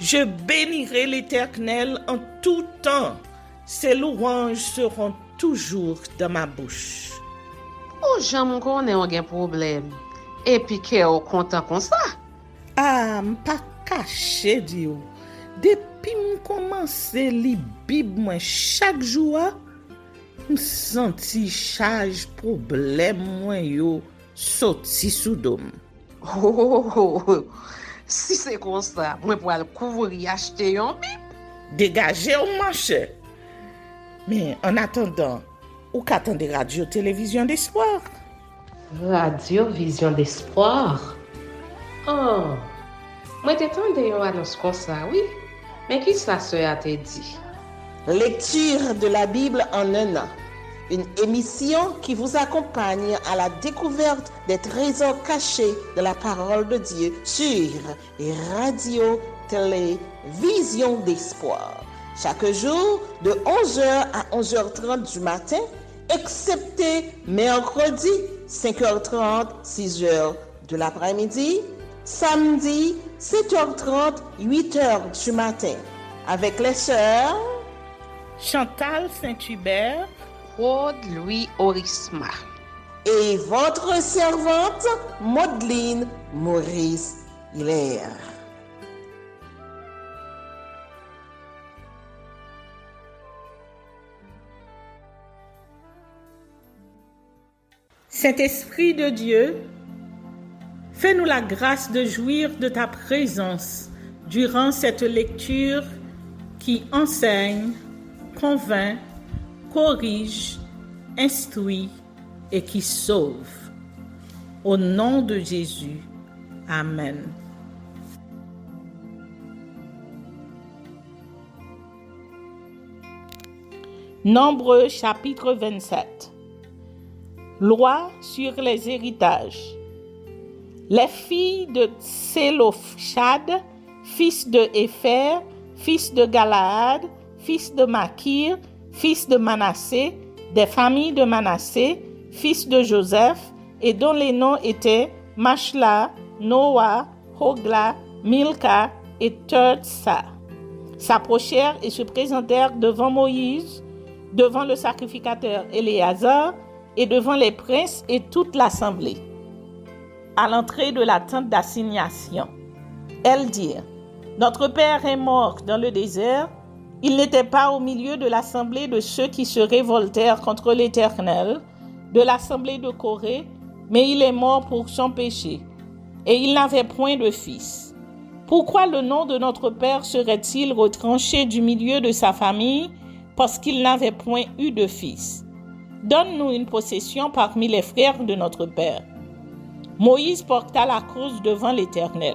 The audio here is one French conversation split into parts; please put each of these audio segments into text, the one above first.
Je bénirai l'Éternel en tout temps. Ses louanges seront toujours dans ma bouche. Oh, j'aime qu'on ait un problème. Et puis qu'elle est content comme ça. Ah, m'pas caché, Dio. Depuis m'komanse li Bib moi chaque jour, m'senti charge problème moi yo sorti sous dom. Oh, si c'est comme ça, moi pour aller couvrir acheter un bip. Dégagez au marché. Mais en attendant, ou qu'attendez radio télévision d'espoir? Radio Vision d'Espoir. Oh, moi t'attendais une annonce comme ça, oui. Mais qui ça a te dit? Lecture de la Bible en un an. Une émission qui vous accompagne à la découverte des trésors cachés de la parole de Dieu sur Radio Télé Vision d'Espoir. Chaque jour de 11h à 11h30 du matin, excepté mercredi 5h30, 6h de l'après-midi, samedi 7h30, 8h du matin, avec les sœurs Chantal Saint-Hubert, Claude Louis Orisma. et votre servante Maudeline Maurice Hilaire. Saint-Esprit de Dieu, fais-nous la grâce de jouir de ta présence durant cette lecture qui enseigne, convainc, corrige, instruit et qui sauve. Au nom de Jésus, Amen. Nombreux chapitre 27. Loi sur les héritages. Les filles de Tselophshad, fils de Épher, fils de Galaad, fils de Makir, fils de Manassé, des familles de Manassé, fils de Joseph, et dont les noms étaient Machla, Noah, Hogla, Milka et Tirtsa, s'approchèrent et se présentèrent devant Moïse, devant le sacrificateur Éléazar, et devant les princes et toute l'assemblée. À l'entrée de la tente d'assignation, elles dirent: Notre père est mort dans le désert. Il n'était pas au milieu de l'assemblée de ceux qui se révoltèrent contre l'Éternel, de l'assemblée de Corée, mais il est mort pour son péché, et il n'avait point de fils. Pourquoi le nom de notre père serait-il retranché du milieu de sa famille, parce qu'il n'avait point eu de fils? Donne-nous une possession parmi les frères de notre père. Moïse porta la cause devant l'Éternel.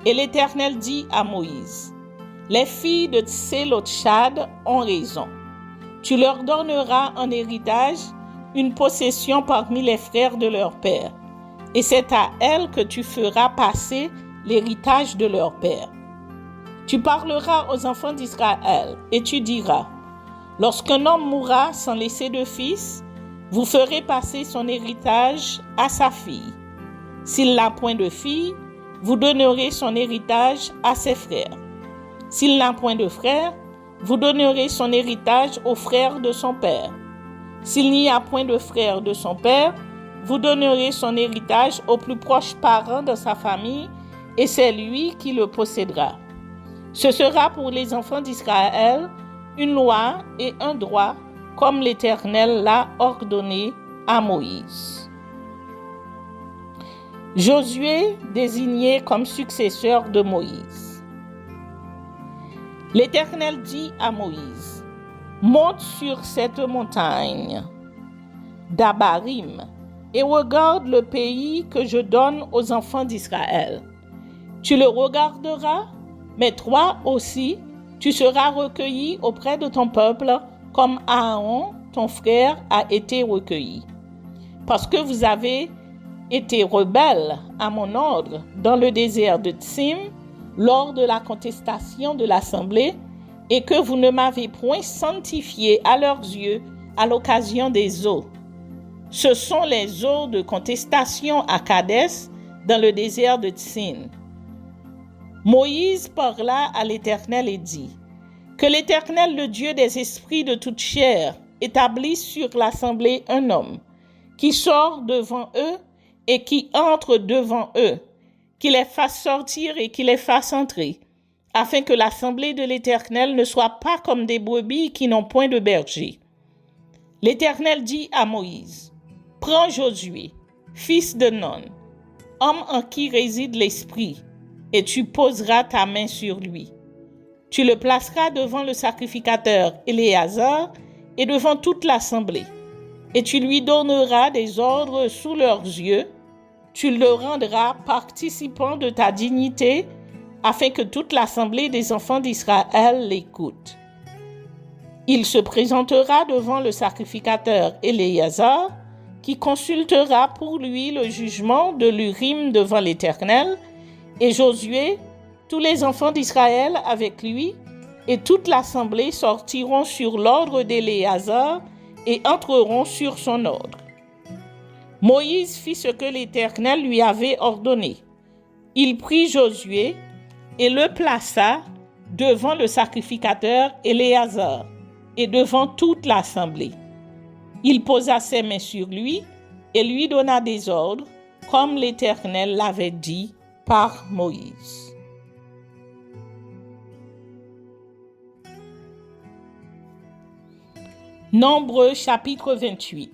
Et l'Éternel dit à Moïse: Les filles de Tselophshad ont raison. Tu leur donneras en héritage une possession parmi les frères de leur père. Et c'est à elles que tu feras passer l'héritage de leur père. Tu parleras aux enfants d'Israël et tu diras: Lorsqu'un homme mourra sans laisser de fils, vous ferez passer son héritage à sa fille. S'il n'a point de fille, vous donnerez son héritage à ses frères. S'il n'a point de frères, vous donnerez son héritage aux frères de son père. S'il n'y a point de frères de son père, vous donnerez son héritage aux plus proches parents de sa famille, et c'est lui qui le possédera. Ce sera pour les enfants d'Israël une loi et un droit, comme l'Éternel l'a ordonné à Moïse. Josué désigné comme successeur de Moïse. L'Éternel dit à Moïse: Monte sur cette montagne d'Abarim et regarde le pays que je donne aux enfants d'Israël. Tu le regarderas, mais toi aussi, tu seras recueilli auprès de ton peuple comme Aaron, ton frère, a été recueilli. Parce que vous avez été rebelles à mon ordre dans le désert de Tsim lors de la contestation de l'assemblée et que vous ne m'avez point sanctifié à leurs yeux à l'occasion des eaux. Ce sont les eaux de contestation à Kadès dans le désert de Tsin. Moïse parla à l'Éternel et dit, « Que l'Éternel, le Dieu des esprits de toute chair, établisse sur l'assemblée un homme, qui sort devant eux et qui entre devant eux, qui les fasse sortir et qui les fasse entrer, afin que l'assemblée de l'Éternel ne soit pas comme des brebis qui n'ont point de berger. » L'Éternel dit à Moïse, « Prends Josué, fils de Nun, homme en qui réside l'Esprit, et tu poseras ta main sur lui. Tu le placeras devant le sacrificateur Éléazar et devant toute l'assemblée, et tu lui donneras des ordres sous leurs yeux. Tu le rendras participant de ta dignité, afin que toute l'assemblée des enfants d'Israël l'écoute. Il se présentera devant le sacrificateur Éléazar, qui consultera pour lui le jugement de l'Urim devant l'Éternel, et Josué, tous les enfants d'Israël avec lui, et toute l'assemblée sortiront sur l'ordre d'Éléazar et entreront sur son ordre. Moïse fit ce que l'Éternel lui avait ordonné. Il prit Josué et le plaça devant le sacrificateur Éléazar et devant toute l'assemblée. Il posa ses mains sur lui et lui donna des ordres, comme l'Éternel l'avait dit par Moïse. Nombre chapitre 28.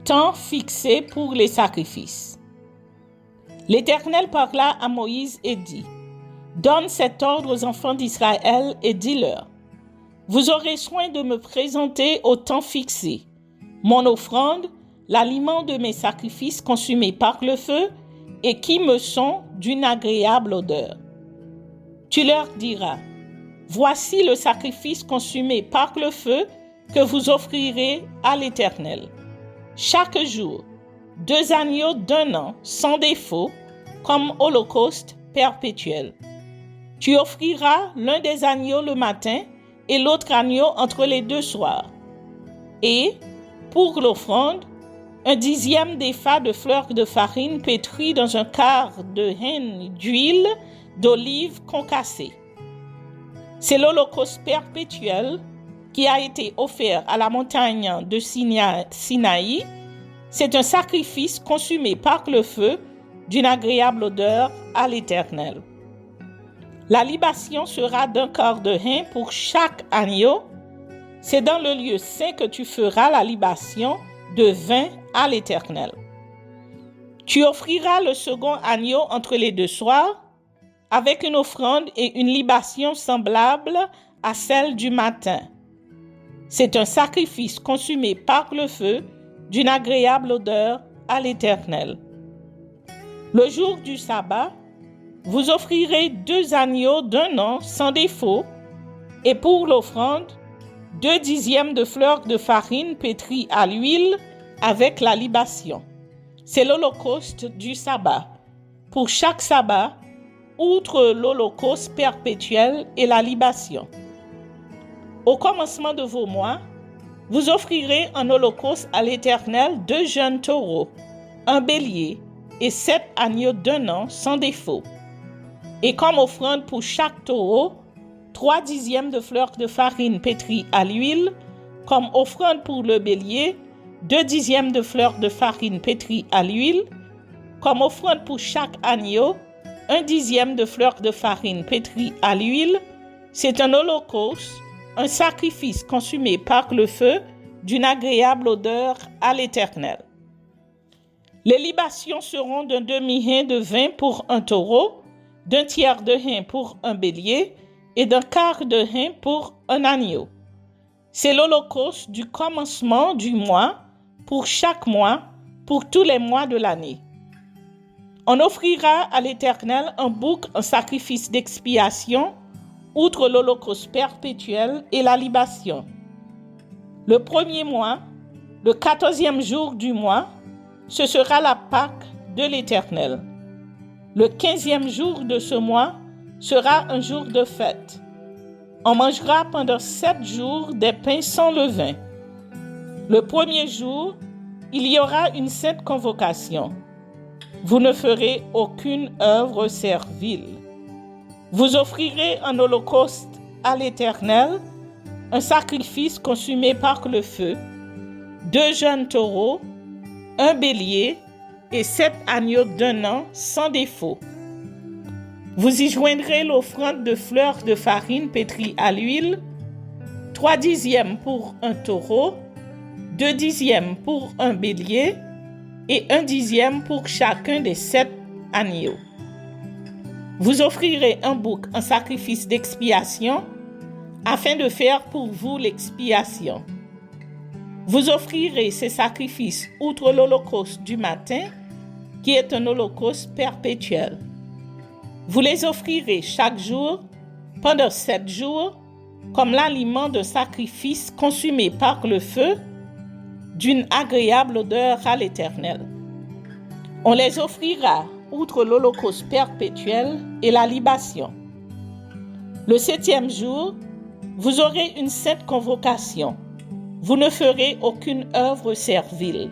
Temps fixé pour les sacrifices. L'Éternel parla à Moïse et dit, « Donne cet ordre aux enfants d'Israël et dis-leur, vous aurez soin de me présenter au temps fixé mon offrande, l'aliment de mes sacrifices consumés par le feu et qui me sont d'une agréable odeur. Tu leur diras, voici le sacrifice consumé par le feu que vous offrirez à l'Éternel. Chaque jour, 2 agneaux d'1 an sans défaut, comme holocauste perpétuel. Tu offriras l'un des agneaux le matin et l'autre agneau entre les 2 soirs. Et, pour l'offrande, 1/10 d'épha de fleur de farine pétrie dans un quart de hin d'huile d'olive concassée. C'est l'holocauste perpétuel qui a été offert à la montagne de Sinaï. C'est un sacrifice consumé par le feu d'une agréable odeur à l'Éternel. La libation sera d'1 quart de hin pour chaque agneau. C'est dans le lieu saint que tu feras la libation de vin à l'Éternel. Tu offriras le second agneau entre les 2 soirs, avec une offrande et une libation semblable à celle du matin. C'est un sacrifice consumé par le feu d'une agréable odeur à l'Éternel. Le jour du sabbat, vous offrirez 2 agneaux d'1 an sans défaut, et pour l'offrande, 2/10 de fleur de farine pétrie à l'huile avec la libation. C'est l'holocauste du sabbat. Pour chaque sabbat, outre l'holocauste perpétuel et la libation. Au commencement de vos mois, vous offrirez en holocauste à l'Éternel 2 jeunes taureaux, un bélier et 7 agneaux d'1 an sans défaut. Et comme offrande pour chaque taureau, 3/10 de fleur de farine pétrie à l'huile, comme offrande pour le bélier, 2/10 de fleur de farine pétrie à l'huile, comme offrande pour chaque agneau, 1/10 de fleur de farine pétrie à l'huile. C'est un holocauste, un sacrifice consumé par le feu d'une agréable odeur à l'Éternel. Les libations seront d'un demi-hin de vin pour un taureau, d'un tiers de hin pour un bélier et d'un quart de hin pour un agneau. C'est l'holocauste du commencement du mois, pour chaque mois, pour tous les mois de l'année. On offrira à l'Éternel un bouc en sacrifice d'expiation, outre l'holocauste perpétuel et la libation. Le 1er mois, le 14e jour du mois, ce sera la Pâque de l'Éternel. Le 15e jour de ce mois sera un jour de fête. On mangera pendant 7 jours des pains sans levain. Le 1er jour, il y aura une sainte convocation. Vous ne ferez aucune œuvre servile. Vous offrirez en holocauste à l'Éternel un sacrifice consumé par le feu, 2 jeunes taureaux, un bélier et 7 agneaux d'un an sans défaut. Vous y joindrez l'offrande de fleurs de farine pétrie à l'huile, 3 dixièmes pour un taureau, 2 dixièmes pour un bélier et 1 dixième pour chacun des 7 agneaux. Vous offrirez un bouc en sacrifice d'expiation afin de faire pour vous l'expiation. Vous offrirez ces sacrifices outre l'holocauste du matin, qui est un holocauste perpétuel. Vous les offrirez chaque jour, pendant 7 jours, comme l'aliment d'un sacrifice consumé par le feu, d'une agréable odeur à l'Éternel. On les offrira outre l'holocauste perpétuel et la libation. Le 7e jour, vous aurez une sainte convocation. Vous ne ferez aucune œuvre servile.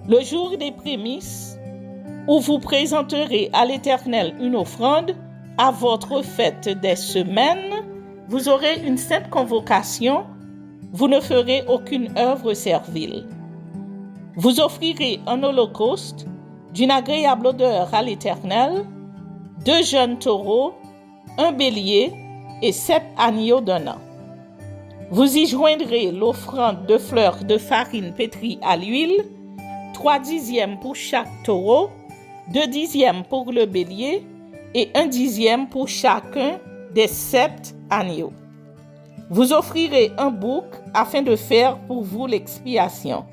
Le jour des prémices, où vous présenterez à l'Éternel une offrande, à votre fête des semaines, vous aurez une sainte convocation. Vous ne ferez aucune œuvre servile. Vous offrirez un holocauste d'une agréable odeur à l'Éternel, 2 jeunes taureaux, un bélier et 7 agneaux d'un an. Vous y joindrez l'offrande de fleurs de farine pétrie à l'huile, 3 dixièmes pour chaque taureau, 2 dixièmes pour le bélier et 1 dixième pour chacun des 7 agneaux. Vous offrirez un bouc afin de faire pour vous l'expiation.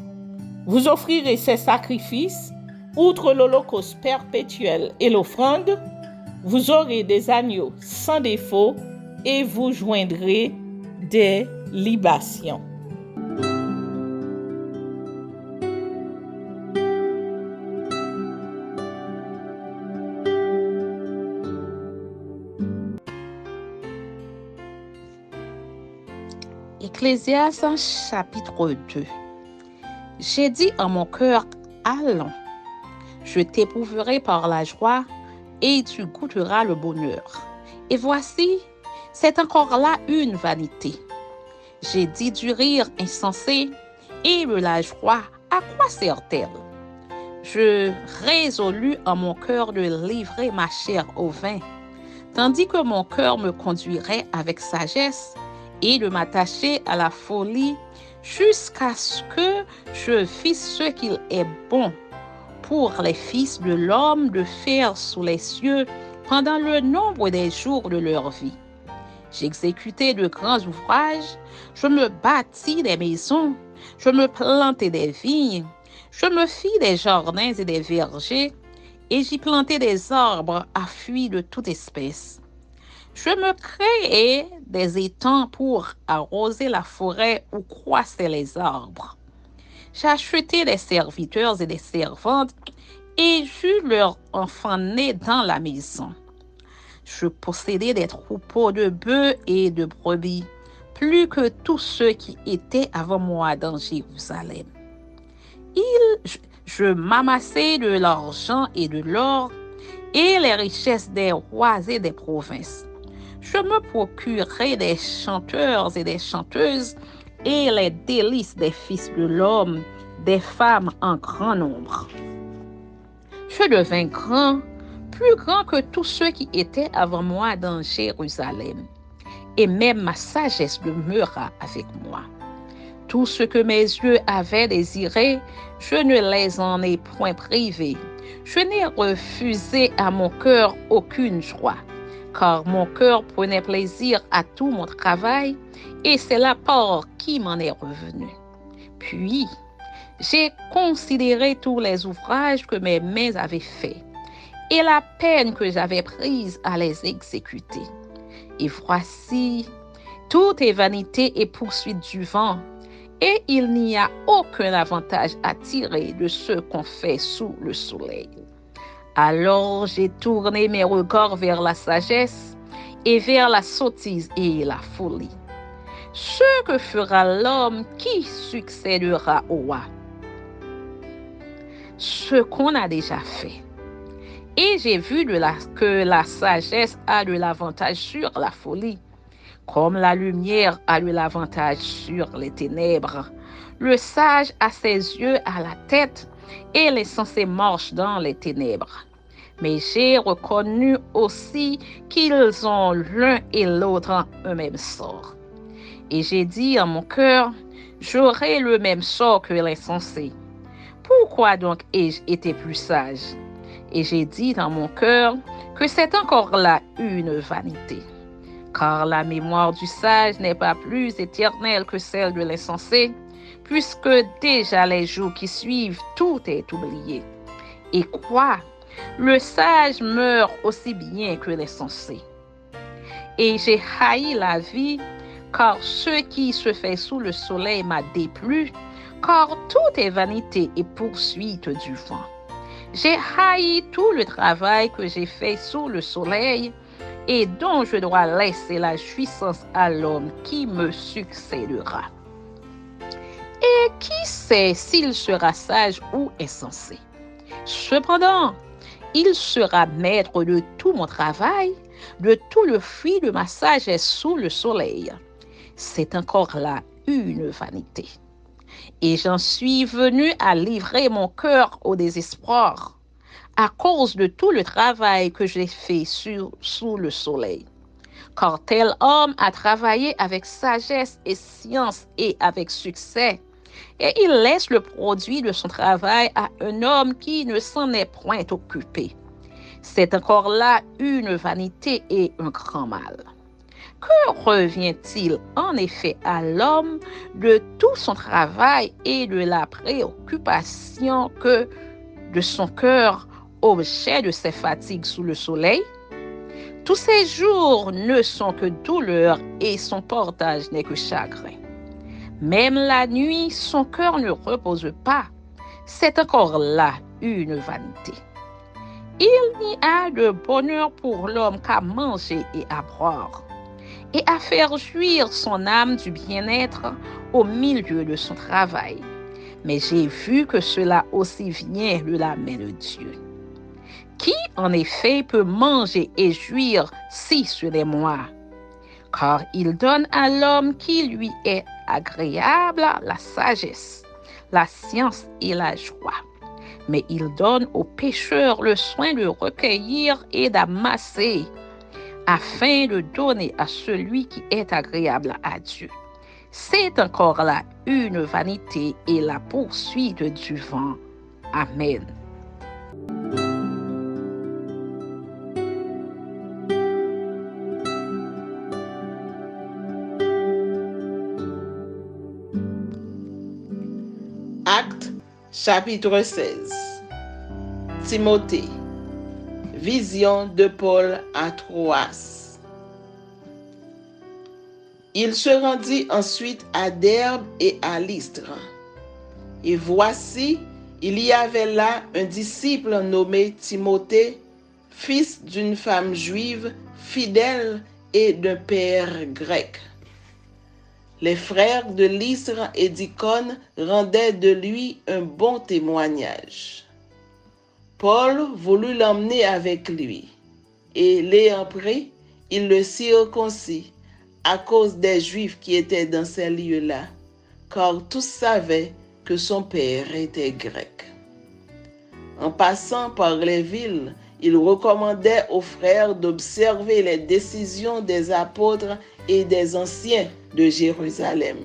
Vous offrirez ces sacrifices, outre l'holocauste perpétuel et l'offrande, vous aurez des agneaux sans défaut et vous joindrez des libations. Ecclésiaste chapitre 2. J'ai dit en mon cœur, allons, je t'éprouverai par la joie et tu goûteras le bonheur. Et voici, c'est encore là une vanité. J'ai dit du rire insensé et de la joie, à quoi sert-elle? Je résolus en mon cœur de livrer ma chair au vin, tandis que mon cœur me conduirait avec sagesse et de m'attacher à la folie jusqu'à ce que je fisse ce qu'il est bon pour les fils de l'homme de faire sous les cieux pendant le nombre des jours de leur vie. J'exécutai de grands ouvrages, je me bâtis des maisons, je me plantai des vignes, je me fis des jardins et des vergers, et j'y plantai des arbres à fruits de toute espèce. Je me créai des étangs pour arroser la forêt où croissaient les arbres. J'achetai des serviteurs et des servantes, et j'eus leurs enfants nés dans la maison. Je possédais des troupeaux de bœufs et de brebis, plus que tous ceux qui étaient avant moi dans Jérusalem. Je m'amassai de l'argent et de l'or, et les richesses des rois et des provinces. Je me procurai des chanteurs et des chanteuses, et les délices des fils de l'homme, des femmes en grand nombre. Je devins grand, plus grand que tous ceux qui étaient avant moi dans Jérusalem, et même ma sagesse demeura avec moi. Tout ce que mes yeux avaient désiré, je ne les en ai point privés. Je n'ai refusé à mon cœur aucune joie, car mon cœur prenait plaisir à tout mon travail, et c'est la part qui m'en est revenue. Puis, j'ai considéré tous les ouvrages que mes mains avaient faits, et la peine que j'avais prise à les exécuter. Et voici, tout est vanité et poursuite du vent, et il n'y a aucun avantage à tirer de ce qu'on fait sous le soleil. Alors j'ai tourné mes regards vers la sagesse et vers la sottise et la folie. Ce que fera l'homme qui succédera au roi? Ce qu'on a déjà fait. Et j'ai vu que la sagesse a de l'avantage sur la folie, comme la lumière a de l'avantage sur les ténèbres. Le sage a ses yeux à la tête et l'insensé marche dans les ténèbres. Mais j'ai reconnu aussi qu'ils ont l'un et l'autre un même sort. Et j'ai dit en mon cœur, j'aurai le même sort que l'insensé. Pourquoi donc ai-je été plus sage? Et j'ai dit dans mon cœur que c'est encore là une vanité. Car la mémoire du sage n'est pas plus éternelle que celle de l'insensé, puisque déjà les jours qui suivent, tout est oublié. Et quoi? Le sage meurt aussi bien que l'insensé. Et j'ai haï la vie, car ce qui se fait sous le soleil m'a déplu, car tout est vanité et poursuite du vent. J'ai haï tout le travail que j'ai fait sous le soleil et dont je dois laisser la jouissance à l'homme qui me succédera. Et qui sait s'il sera sage ou insensé? Cependant, il sera maître de tout mon travail, de tout le fruit de ma sagesse sous le soleil. C'est encore là une vanité. Et j'en suis venu à livrer mon cœur au désespoir à cause de tout le travail que j'ai fait sous le soleil. Car tel homme a travaillé avec sagesse et science et avec succès, et il laisse le produit de son travail à un homme qui ne s'en est point occupé. C'est encore là une vanité et un grand mal. Que revient-il en effet à l'homme de tout son travail et de la préoccupation que de son cœur, objet de ses fatigues sous le soleil? Tous ses jours ne sont que douleur et son portage n'est que chagrin. Même la nuit, son cœur ne repose pas. C'est encore là une vanité. Il n'y a de bonheur pour l'homme qu'à manger et à boire, et à faire jouir son âme du bien-être au milieu de son travail. Mais j'ai vu que cela aussi vient de la main de Dieu. Qui, en effet, peut manger et jouir si ce n'est moi? Car il donne à l'homme qui lui est agréable la sagesse, la science et la joie. Mais il donne aux pécheurs le soin de recueillir et d'amasser, afin de donner à celui qui est agréable à Dieu. C'est encore là une vanité et la poursuite du vent. Amen. Actes, chapitre 16. Timothée. Vision de Paul à Troas. Il se rendit ensuite à Derbe et à Lystre. Et voici, il y avait là un disciple nommé Timothée, fils d'une femme juive, fidèle et d'un père grec. Les frères de Lystre et d'Icône rendaient de lui un bon témoignage. Paul voulut l'emmener avec lui, et l'ayant pris, il le circoncit à cause des Juifs qui étaient dans ces lieux-là, car tous savaient que son père était grec. En passant par les villes, il recommandait aux frères d'observer les décisions des apôtres et des anciens de Jérusalem.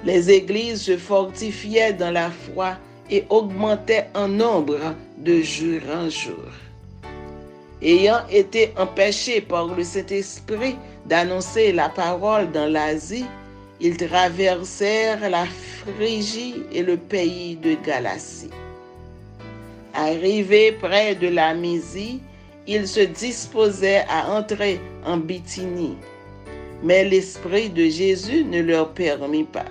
Les églises se fortifiaient dans la foi et augmentaient en nombre de jour en jour. Ayant été empêchés par le Saint-Esprit d'annoncer la parole dans l'Asie, ils traversèrent la Phrygie et le pays de Galatie. Arrivés près de la Mysie, ils se disposaient à entrer en Bithynie, mais l'Esprit de Jésus ne leur permit pas.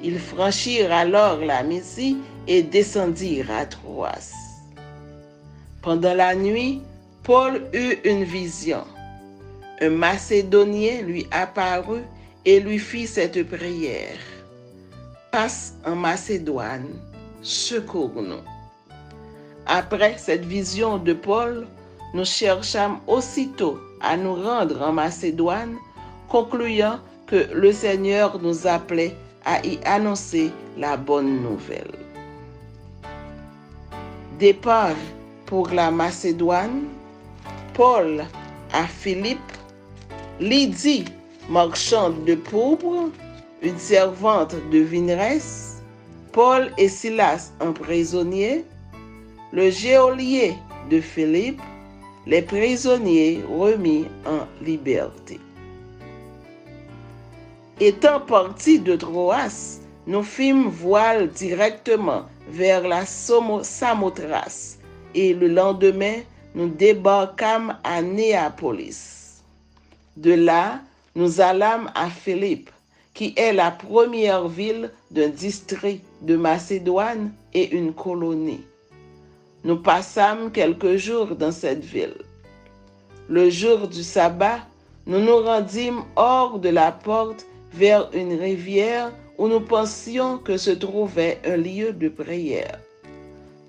Ils franchirent alors la Mysie et descendirent à Troas. Pendant la nuit, Paul eut une vision. Un Macédonien lui apparut et lui fit cette prière. « Passe en Macédoine, secours-nous. » Après cette vision de Paul, nous cherchâmes aussitôt à nous rendre en Macédoine, concluant que le Seigneur nous appelait à y annoncer la bonne nouvelle. Départ pour la Macédoine, Paul à Philippe, Lydie, marchande de pourpre, une servante de Vinerès, Paul et Silas emprisonnés, le geôlier de Philippe, les prisonniers remis en liberté. Étant partis de Troas, nous fîmes voile directement vers la Samothrace et le lendemain, nous débarquâmes à Néapolis. De là, nous allâmes à Philippe, qui est la première ville d'un district de Macédoine et une colonie. Nous passâmes quelques jours dans cette ville. Le jour du sabbat, nous nous rendîmes hors de la porte vers une rivière où nous pensions que se trouvait un lieu de prière.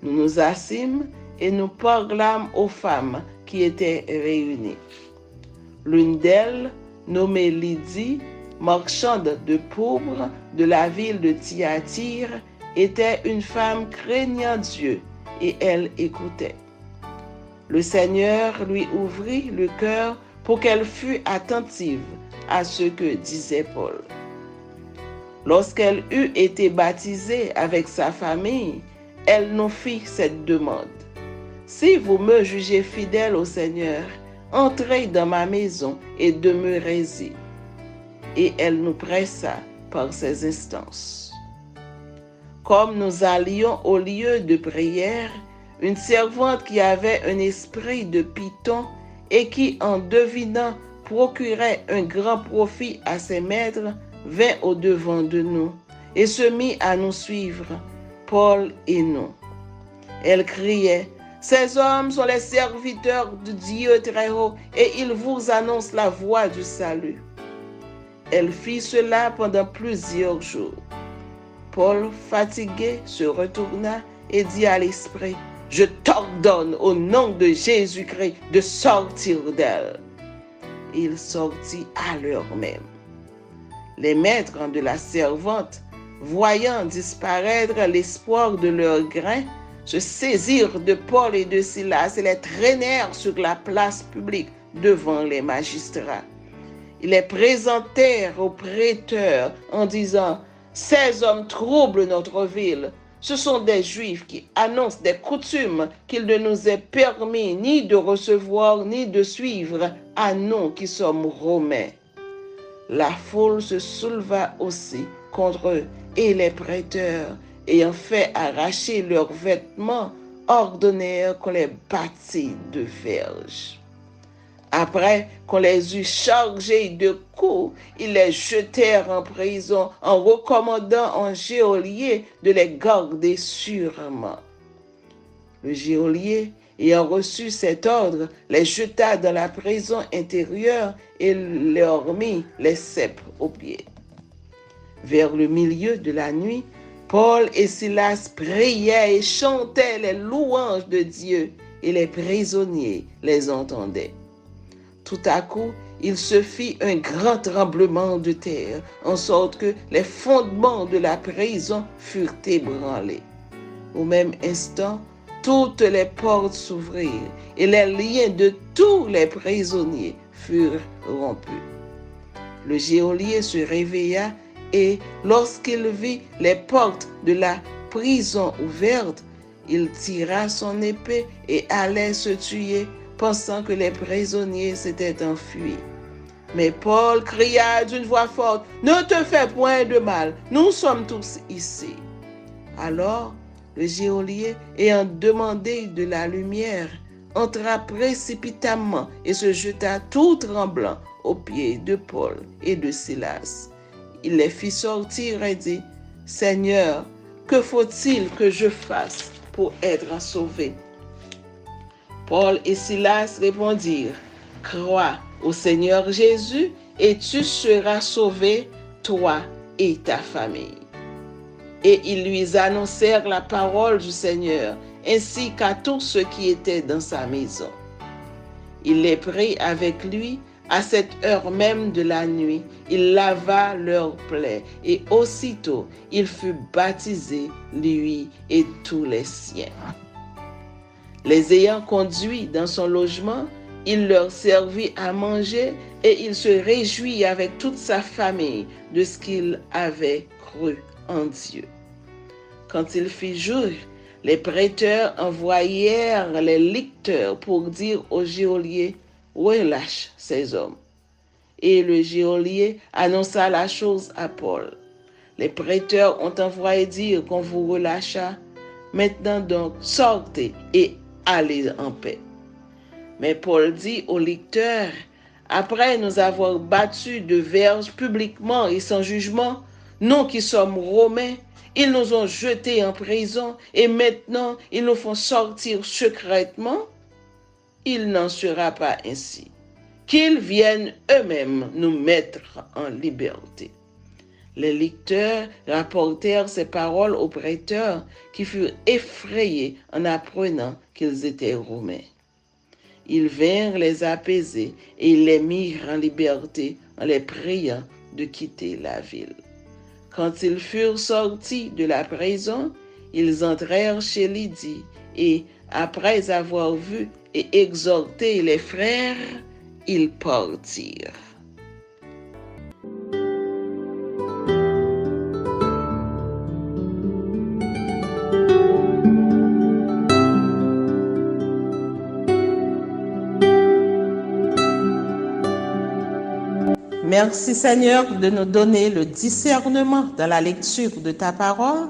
Nous nous assîmes et nous parlâmes aux femmes qui étaient réunies. L'une d'elles, nommée Lydie, marchande de pourpre de la ville de Thyatire, était une femme craignant Dieu et elle écoutait. Le Seigneur lui ouvrit le cœur pour qu'elle fût attentive à ce que disait Paul. Lorsqu'elle eut été baptisée avec sa famille, elle nous fit cette demande. « Si vous me jugez fidèle au Seigneur, entrez dans ma maison et demeurez-y. » Et elle nous pressa par ses instances. Comme nous allions au lieu de prière, une servante qui avait un esprit de python et qui, en devinant, procurait un grand profit à ses maîtres, vint au-devant de nous et se mit à nous suivre, Paul et nous. Elle criait, « Ces hommes sont les serviteurs du Dieu très haut et ils vous annoncent la voie du salut. » Elle fit cela pendant plusieurs jours. Paul, fatigué, se retourna et dit à l'esprit, « Je t'ordonne au nom de Jésus-Christ de sortir d'elle. » Il sortit à l'heure même. Les maîtres de la servante, voyant disparaître l'espoir de leur grain, se saisirent de Paul et de Silas et les traînèrent sur la place publique devant les magistrats. Ils les présentèrent aux prêteurs en disant, « Ces hommes troublent notre ville. Ce sont des Juifs qui annoncent des coutumes qu'il ne nous est permis ni de recevoir ni de suivre à nous qui sommes Romains. » La foule se souleva aussi contre eux et les prêteurs, ayant fait arracher leurs vêtements, ordonnèrent qu'on les bâtît de verges. Après qu'on les eut chargés de coups, ils les jetèrent en prison en recommandant au geôlier de les garder sûrement. Le geôlier, ayant reçu cet ordre, les jeta dans la prison intérieure et leur mit les sceptres aux pieds. Vers le milieu de la nuit, Paul et Silas priaient et chantaient les louanges de Dieu et les prisonniers les entendaient. Tout à coup, il se fit un grand tremblement de terre, en sorte que les fondements de la prison furent ébranlés. Au même instant, toutes les portes s'ouvrirent et les liens de tous les prisonniers furent rompus. Le geôlier se réveilla et, lorsqu'il vit les portes de la prison ouvertes, il tira son épée et allait se tuer, pensant que les prisonniers s'étaient enfuis. Mais Paul cria d'une voix forte, « Ne te fais point de mal, nous sommes tous ici. » Alors, le geôlier, ayant demandé de la lumière, entra précipitamment et se jeta tout tremblant aux pieds de Paul et de Silas. Il les fit sortir et dit, « Seigneur, que faut-il que je fasse pour être sauvé? » Paul et Silas répondirent, « Crois au Seigneur Jésus et tu seras sauvé, toi et ta famille. » Et ils lui annoncèrent la parole du Seigneur ainsi qu'à tous ceux qui étaient dans sa maison. Il les prit avec lui à cette heure même de la nuit. Il lava leurs plaies et aussitôt il fut baptisé, lui et tous les siens. Les ayant conduits dans son logement, il leur servit à manger et il se réjouit avec toute sa famille de ce qu'il avait cru en Dieu. Quand il fit jour, les prêteurs envoyèrent les licteurs pour dire au geôlier « Relâche ces hommes ». Et le geôlier annonça la chose à Paul. Les prêteurs ont envoyé dire qu'on vous relâcha. Maintenant donc, sortez et allez en paix. Mais Paul dit aux licteurs, après nous avoir battus de verges publiquement et sans jugement, nous qui sommes Romains, ils nous ont jetés en prison et maintenant ils nous font sortir secrètement. Il n'en sera pas ainsi. Qu'ils viennent eux-mêmes nous mettre en liberté. Les licteurs rapportèrent ces paroles aux prêteurs qui furent effrayés en apprenant qu'ils étaient Romains. Ils vinrent les apaiser et ils les mirent en liberté en les priant de quitter la ville. Quand ils furent sortis de la prison, ils entrèrent chez Lydie et, après avoir vu et exhorté les frères, ils partirent. Merci Seigneur de nous donner le discernement dans la lecture de ta parole,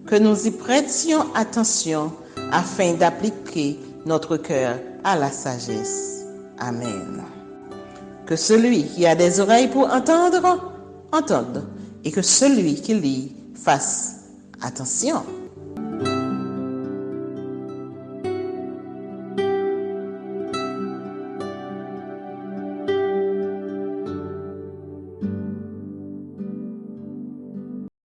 que nous y prêtions attention afin d'appliquer notre cœur à la sagesse. Amen. Que celui qui a des oreilles pour entendre, entende, et que celui qui lit fasse attention.